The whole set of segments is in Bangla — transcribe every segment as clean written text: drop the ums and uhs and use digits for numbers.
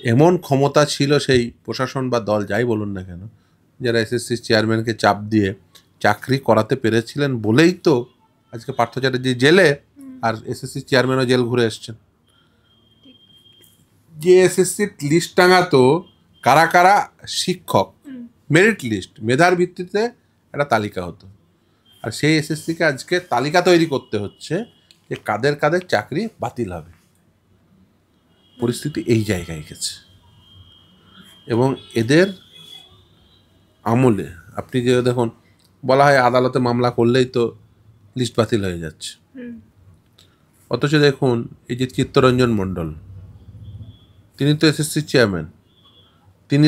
এমন ক্ষমতা ছিল সেই প্রশাসন বা দল যাই বলুন না কেন, যারা এসএসসি চেয়ারম্যানকে চাপ দিয়ে চাকরি করাতে পেরেছিলেন বলেই তো আজকে পার্থ চ্যাটার্জি জেলে, আর এসএসসি চেয়ারম্যানও জেল ঘুরে এসছেন। যে এসএসসির লিস্ট টাঙাতো কারা কারা শিক্ষক, মেরিট লিস্ট, মেধার ভিত্তিতে একটা তালিকা হতো, আর সেই এসএসসিকে আজকে তালিকা তৈরি করতে হচ্ছে যে কাদের কাদের চাকরি বাতিল হবে। পরিস্থিতি এই জায়গায় গেছে। এবং এদের আমলে আপনি যে দেখুন, বলা হয় আদালতে মামলা করলেই তো লিস্ট বাতিল হয়ে যাচ্ছে, অথচ দেখুন এই যে চিত্তরঞ্জন মণ্ডল, তিনি তো এসএসসি চেয়ারম্যান, তিনি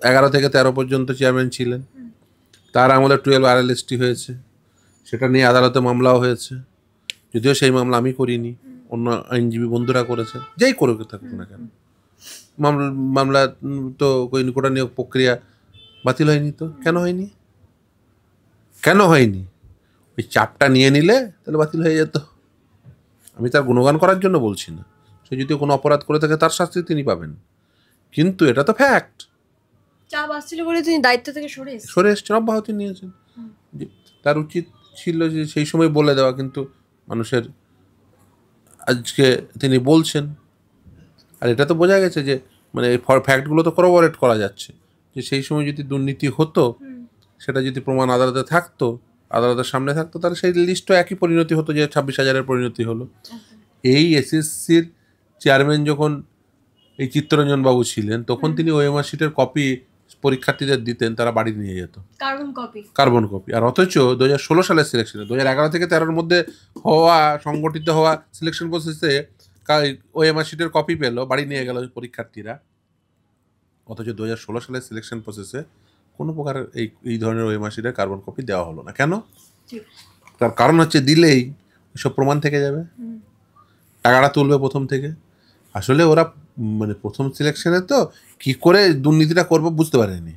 11 থেকে 13 পর্যন্ত চেয়ারম্যান ছিলেন, তার আমলে 12 RLST হয়েছে, সেটা নিয়ে আদালতে মামলাও হয়েছে, যদিও সেই মামলা আমি করিনি, অন্য আইনজীবী বন্ধুরা করেছেন, যেই করে থাকুক না কেন, মামলা তো কোটা নিয়োগ প্রক্রিয়া বাতিল হয়নি। তো কেন হয়নি? কেন হয়নি? ওই চাপটা নিয়ে নিলে তাহলে বাতিল হয়ে যেত। আমি তার গুণগান করার জন্য বলছি না, সে যদি কোনো অপরাধ করে থাকে তার শাস্তি তিনি পাবেন, কিন্তু এটা তো ফ্যাক্ট। চাপ আসছিল বলে তিনি দায়িত্ব থেকে সরে এসছেন, অব্যাহতি নিয়েছেন। তার উচিত ছিল যে সেই সময় বলে দেওয়া, কিন্তু মানুষের আজকে তিনি বলছেন, আর এটা তো বোঝা গেছে যে মানে এই ফ্যাক্টগুলো তো করোবরেট করা যাচ্ছে যে সেই সময় যদি দুর্নীতি হতো, সেটা যদি প্রমাণ আদালতে থাকতো, আদালতের সামনে থাকতো, তাহলে সেই লিস্টও একই পরিণতি হতো যে 26,000-এর পরিণতি হলো। এই এসএসসির চেয়ারম্যান যখন এই চিত্তরঞ্জন বাবু ছিলেন, তখন তিনি ওএমআর শিটের কপি পরীক্ষার্থীদের দিতেন, তারা বাড়ি নিয়ে যেত কার্বন কপি। আর অথচ 2016 সালের সিলেকশনে, 2011 থেকে 13-র মধ্যে সংগঠিত হওয়া সিলেকশন প্রসেসে ওএমআর শিটের কপি পেল, বাড়ি নিয়ে গেল পরীক্ষার্থীরা। অথচ 2016 সালের সিলেকশন প্রসেসে কোনো প্রকার এই ধরনের ওএমআর শিটের কার্বন কপি দেওয়া হলো না। কেন? তার কারণ হচ্ছে দিলেই সব প্রমাণ থেকে যাবে, টাকাটা তুলবে প্রথম থেকে। আসলে ওরা মানে প্রথম সিলেকশনে তো কি করে দুর্নীতিটা করবো বুঝতে পারেনি,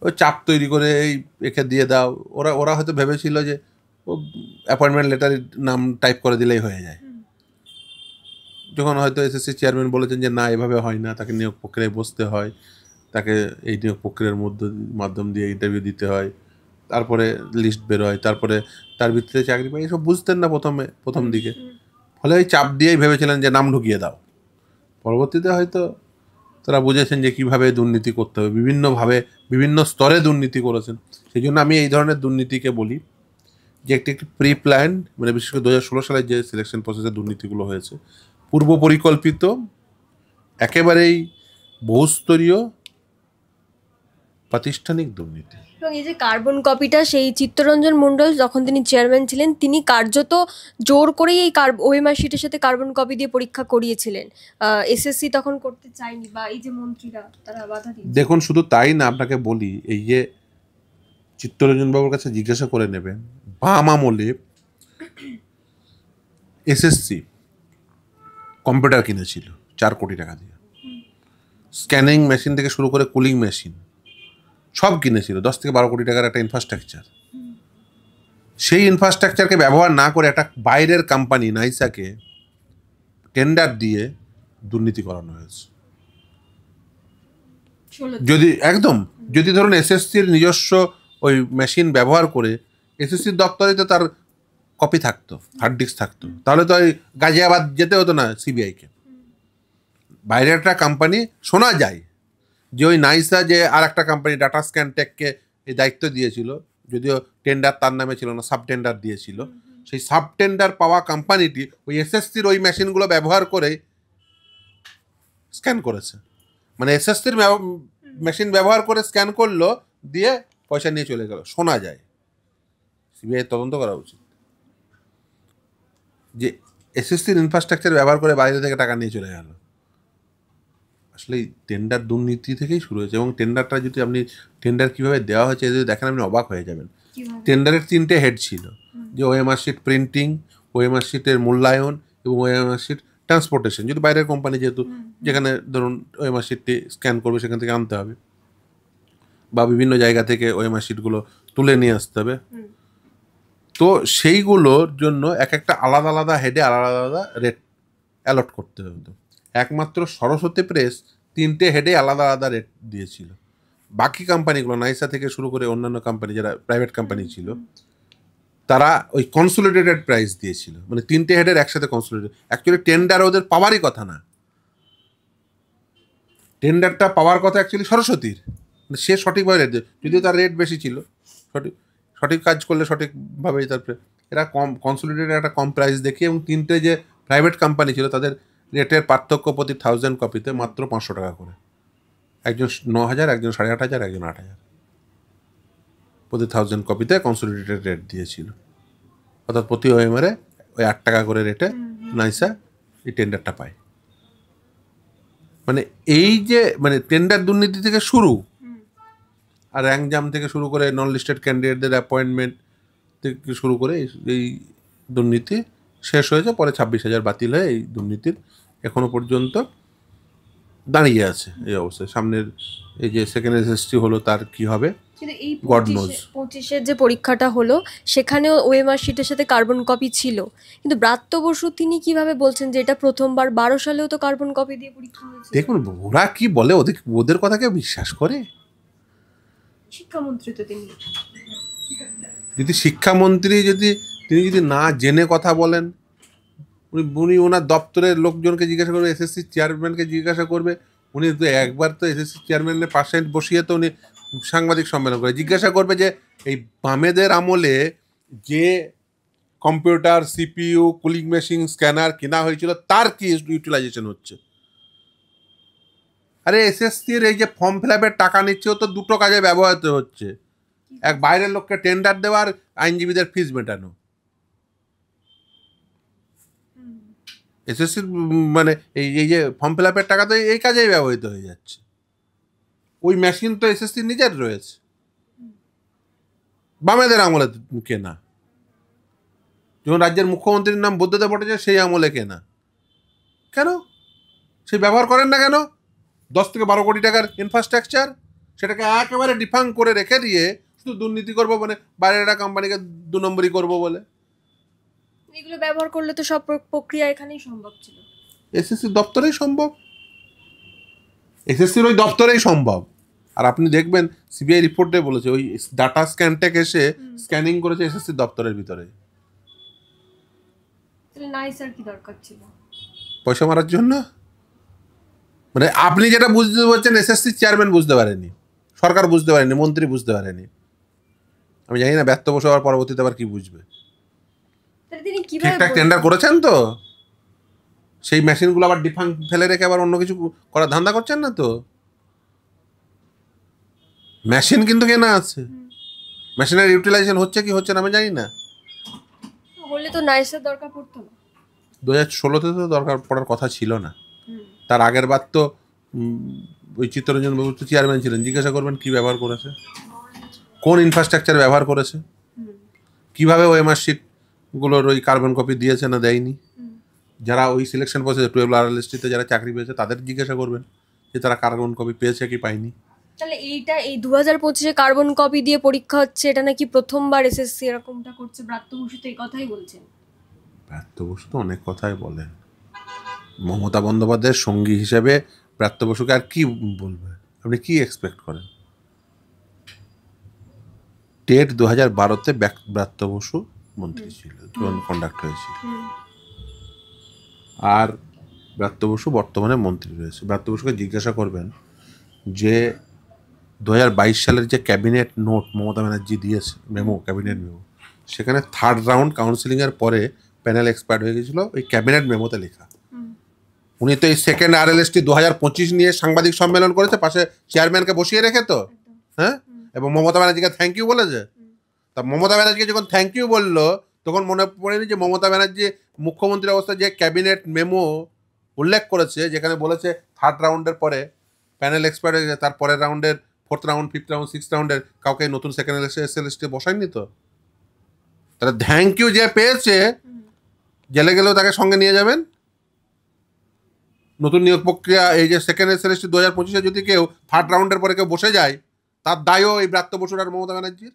ওই চাপ তৈরি করে এই একে দিয়ে দাও। ওরা হয়তো ভেবেছিল যে ও অ্যাপয়েন্টমেন্ট লেটারে নাম টাইপ করে দিলেই হয়ে যায়। যখন হয়তো এসএসসি চেয়ারম্যান বলেছেন যে না, এভাবে হয় না, তাকে নিয়োগ প্রক্রিয়ায় বসতে হয়, তাকে এই নিয়োগ প্রক্রিয়ার মাধ্যম দিয়ে ইন্টারভিউ দিতে হয়, তারপরে লিস্ট বেরোয়, তারপরে তার ভিত্তিতে চাকরি পায়, এসব বুঝতেন না প্রথম দিকে। ফলে ওই চাপ দিয়েই ভেবেছিলেন যে নাম ঢুকিয়ে দাও। পরবর্তীতে হয়তো তারা বুঝেছেন যে কীভাবে দুর্নীতি করতে হবে, বিভিন্নভাবে বিভিন্ন স্তরে দুর্নীতি করেছেন। সেই জন্য আমি এই ধরনের দুর্নীতিকে বলি যে একটি প্রি প্ল্যান, মানে বিশেষ করে 2016 সালের যে সিলেকশন প্রসেসে দুর্নীতিগুলো হয়েছে, পূর্ব পরিকল্পিত, একেবারেই বহুস্তরীয় প্রাতিষ্ঠানিক দুর্নীতি। এবং এই যে কার্বন কপিটা, সেই চিত্তরঞ্জন মণ্ডল যখন তিনি চেয়ারম্যান ছিলেন, তিনি কার্যত জোর করেই এই ওএমআর শিটের সাথে কার্বন কপি দিয়ে পরীক্ষা করিয়েছিলেন। এসএসসি তখন করতে চায়নি, বা এই যে মন্ত্রীরা তারা বাধা দিয়েছে। দেখুন, শুধু তাই না, আপনাকে বলি, এই যে চিত্তরঞ্জন বাবুর কাছে জিজ্ঞাসা করে নেবেন, বাম আমলে এসএসসি কম্পিউটার কিনেছিল 4 কোটি টাকা দিয়ে, স্ক্যানিং মেশিন থেকে শুরু করে কুলিং মেশিন সব কিনেছিল, 10 থেকে 12 কোটি টাকার একটা ইনফ্রাস্ট্রাকচার। সেই ইনফ্রাস্ট্রাকচারকে ব্যবহার না করে একটা বাইরের কোম্পানি নাইসাকে টেন্ডার দিয়ে দুর্নীতি করানো হয়েছে। যদি ধরুন এসএসসির নিজস্ব ওই মেশিন ব্যবহার করে এসএসসির দপ্তরে তো তার কপি থাকতো, হার্ড ডিস্ক থাকতো, তাহলে তো ওই গাজিয়াবাদ যেতে হতো না সিবিআইকে। বাইরের একটা কোম্পানি, শোনা যায় যে ওই নাইসা যে আর একটা কোম্পানি ডাটা স্ক্যান টেককে এই দায়িত্ব দিয়েছিল, যদিও টেন্ডার তার নামে ছিল না, সাব টেন্ডার দিয়েছিল, সেই সাব টেন্ডার পাওয়া কোম্পানিটি ওই এসএসসির ওই মেশিনগুলো ব্যবহার করে স্ক্যান করেছে। মানে এসএসসির মেশিন ব্যবহার করে স্ক্যান করলো, দিয়ে পয়সা নিয়ে চলে গেল, শোনা যায়। সিবিআই তদন্ত করা উচিত যে এসএসসির ইনফ্রাস্ট্রাকচার ব্যবহার করে বাইরে থেকে টাকা নিয়ে চলে গেল। আসলে টেন্ডার দুর্নীতি থেকেই শুরু হয়েছে। এবং টেন্ডারটা যদি আপনি টেন্ডার কীভাবে দেওয়া হয়েছে যদি দেখেন, আপনি অবাক হয়ে যাবেন। টেন্ডারের 3টে হেড ছিল, যে ওএমআর শিট প্রিন্টিং, ওএমআর শিটের মূল্যায়ন এবং ওএমআর শিট ট্রান্সপোর্টেশন, যদি বাইরের কোম্পানি, যেহেতু যেখানে ধরুন ওএমআর শিটটি স্ক্যান করবে সেখান থেকে আনতে হবে, বা বিভিন্ন জায়গা থেকে ওএমআর শিটগুলো তুলে নিয়ে আসতে হবে। তো সেইগুলোর জন্য এক একটা আলাদা আলাদা হেডে আলাদা আলাদা রেট অ্যালট করতে হতো। একমাত্র সরস্বতী প্রেস 3টে হেডে আলাদা আলাদা রেট দিয়েছিল। বাকি কোম্পানিগুলো নাইসা থেকে শুরু করে অন্যান্য কোম্পানি যারা প্রাইভেট কোম্পানি ছিল তারা ওই কনসোলিডেটেড প্রাইস দিয়েছিল, মানে 3টে হেডের একসাথে কনসোলিডেটেড। অ্যাকচুয়ালি টেন্ডার ওদের পাওয়ারই কথা না, টেন্ডারটা পাওয়ার কথা অ্যাকচুয়ালি সরস্বতীর, মানে সে সঠিকভাবে রেট দেয়, যদিও তার রেট বেশি ছিল, সঠিক সঠিক কাজ করলে সঠিকভাবেই তারপরে এরা কম কনসোলিডেটেড একটা কম প্রাইস দেখিয়ে, এবং 3টে যে প্রাইভেট কোম্পানি ছিল তাদের রেটের পার্থক্য প্রতি 1000 কপিতে মাত্র 500 টাকা করে, একজন 9000, একজন 8500, একজন 8000, প্রতি 1000 কপিতে কনসোলিডেটেড রেট দিয়েছিল। অর্থাৎ প্রতি ওএমআরে ওই 8 টাকা করে রেটে নাইসা এই টেন্ডারটা পায়। মানে এই যে মানে টেন্ডার দুর্নীতি থেকে শুরু, আর র্যাঙ্ক জাম থেকে শুরু করে নন লিস্টেড ক্যান্ডিডেটদের অ্যাপয়েন্টমেন্ট থেকে শুরু করে এই দুর্নীতি শেষ হয়েছে, পরে 26,000 বাতিল হয়ে এই দুর্নীতির এখনো পর্যন্ত দাঁড়িয়ে আছে এই অবস্থায়। সামনের এই যে সেকেন্ড এসএসসি হলো তার কি হবে, কিন্তু এই God knows। 25-এর যে পরীক্ষাটা হলো সেখানেও ওএমআর শিটের সাথে কার্বন কপি ছিল, কিন্তু ব্রাত্য বসু তিনি কিভাবে বলছেন যে এটা প্রথমবার? 12 সালেও তো কার্বন কপি দিয়ে পরীক্ষা হয়েছে। দেখুন ওরা কি বলে, ওদের কথা কেউ বিশ্বাস করে? শিক্ষামন্ত্রী তো তিনি। যদি শিক্ষামন্ত্রী তিনি যদি না জেনে কথা বলেন, উনি ওনার দপ্তরের লোকজনকে জিজ্ঞাসা করবে, এসএসসি চেয়ারম্যানকে জিজ্ঞাসা করবে। উনি তো একবার তো এসএসসি চেয়ারম্যানের পাশে বসিয়ে তো উনি সাংবাদিক সম্মেলন করে জিজ্ঞাসা করবে যে এই বামেদের আমলে যে computer, CPU, cooling machine, scanner কেনা হয়েছিল তার কি ইউটিলাইজেশন হচ্ছে। আরে এসএসসির এই যে ফর্ম ফিল আপের টাকা নিচ্ছে ও তো দুটো কাজে ব্যবহৃত হচ্ছে, এক বাইরের লোককে টেন্ডার দেওয়ার, আইনজীবীদের ফিস মেটানো। এসএসসির মানে এই যে ফর্ম ফিল আপের টাকা তো এই কাজেই ব্যবহৃত হয়ে যাচ্ছে। ওই মেশিন তো এসএসসির নিজের রয়েছে, বামেদের আমলে কেনা, যখন রাজ্যের মুখ্যমন্ত্রীর নাম বুদ্ধদেব ভট্টাচার্য সেই আমলে কেনা। কেন সে ব্যবহার করেন না কেন? 10 থেকে 12 কোটি টাকার ইনফ্রাস্ট্রাকচার, সেটাকে একেবারে ডিফাং করে রেখে দিয়ে শুধু দুর্নীতি করবো, মানে বাইরের একটা কোম্পানিকে 2 নম্বরই করবো বলে। এগুলো ব্যবহার করলে তো সব প্রক্রিয়া এখানেই সম্ভব ছিল, এসএসসির দপ্তরেই সম্ভব, এসএসসির ওই দপ্তরেই সম্ভব। আর আপনি দেখবেন সিবিআই রিপোর্টে বলেছে ওই ডাটা স্ক্যানটেক এসে স্ক্যানিং করেছে এসএসসির দপ্তরের ভিতরে। তাহলে নাইসার কি দরকার ছিল? পয়সা মারার জন্য। মানে আপনি যেটা বুঝতে পারছেন এসএসসি চেয়ারম্যান বুঝতে পারেনি, সরকার বুঝতে পারেনি, মন্ত্রী বুঝতে পারেনি। আমি জানি না ব্যর্থ বসে আবার পরবর্তীতে আবার কি বুঝবে। তাহলে তিনি কিভাবে ঠিকঠাক টেন্ডার করেছেন তো? সেই মেশিনগুলো আবার ডিফাং ফেলে রেখে আবার অন্য কিছু করার ধান্দা করছেন না তো? মেশিন কিন্তু কেনা আছে, মেশিনের ইউটিলাইজেশন হচ্ছে কি হচ্ছে না আমি জানি না। হলে তো নাইসার দরকার পড়তো না। 2016-তে তো দরকার পড়ার কথা ছিল না। তার আগের বার তো ওই চিত্তরঞ্জন বাবু তো চেয়ারম্যান ছিলেন, জিজ্ঞাসা করবেন কি ব্যবহার করেছে, কোন ইনফ্রাস্ট্রাকচার ব্যবহার করেছে, কিভাবে ওএমআর শিটগুলোর ওই কার্বন কপি দিয়েছে না দেয়নি। যারা ওই সিলেকশন প্রসেসে 12 RLST-তে যারা চাকরি পেয়েছে তাদের জিজ্ঞাসা করবেন যে তারা কার্বন কপি পেয়েছে কি পায়নি। তাহলে এই 2025-এ কার্বন কপি দিয়ে পরীক্ষা হচ্ছে, এটা নাকি প্রথমবার এসএসসি এরকমটা করছে। ব্রাত্য বসু তো এই কথাই বলছেন। ব্রাত্য বসু তো অনেক কথাই বলেন, মমতা বন্দ্যোপাধ্যায়ের সঙ্গী হিসেবে ব্রাত্য বসুকে আর কি বলবে? আপনি কি এক্সপেক্ট করেন? টেট 2012-তে ব্রাত্য বসু মন্ত্রী ছিল, কন্ডাক্ট হয়েছিল, আর ব্রাত্য বসু বর্তমানে মন্ত্রী রয়েছে। ব্রাত্য বসুকে জিজ্ঞাসা করবেন যে 2022 সালের যে ক্যাবিনেট নোট মমতা ব্যানার্জি দিয়েছে, মেমো, ক্যাবিনেট মেমো, সেখানে 3rd রাউন্ড কাউন্সিলিংয়ের পরে প্যানেল এক্সপায়ার্ড হয়ে গেছিলো ওই ক্যাবিনেট মেমোতে লেখা। উনি তো এই সেকেন্ড RLST 2025 নিয়ে সাংবাদিক সম্মেলন করেছে, পাশে চেয়ারম্যানকে বসিয়ে রেখে তো, হ্যাঁ, এবং মমতা ব্যানার্জিকে থ্যাংক ইউ বলেছে। তা মমতা ব্যানার্জিকে যখন থ্যাংক ইউ বললো তখন মনে পড়েনি যে মমতা ব্যানার্জি মুখ্যমন্ত্রী অবস্থায় যে ক্যাবিনেট মেমো উল্লেখ করেছে, যেখানে বলেছে 3rd রাউন্ডের পরে প্যানেল এক্সপায়ার্ড হয়ে গেছে, তার পরের রাউন্ডের 4th round, 5th round, 6th রাউন্ডের কাউকে নতুন সেকেন্ড SLST বসায়নি তো। তাহলে থ্যাংক ইউ যে পেয়েছে, জেলে গেলেও তাকে সঙ্গে নিয়ে যাবেন। নতুন নিয়োগ প্রক্রিয়া এই যে সেকেন্ড SLST 2025-এ যদি কেউ 3rd রাউন্ডের পরে কেউ বসে যায়, তার দায়ও এই ব্রাত্য বসুর আর মমতা ব্যানার্জির।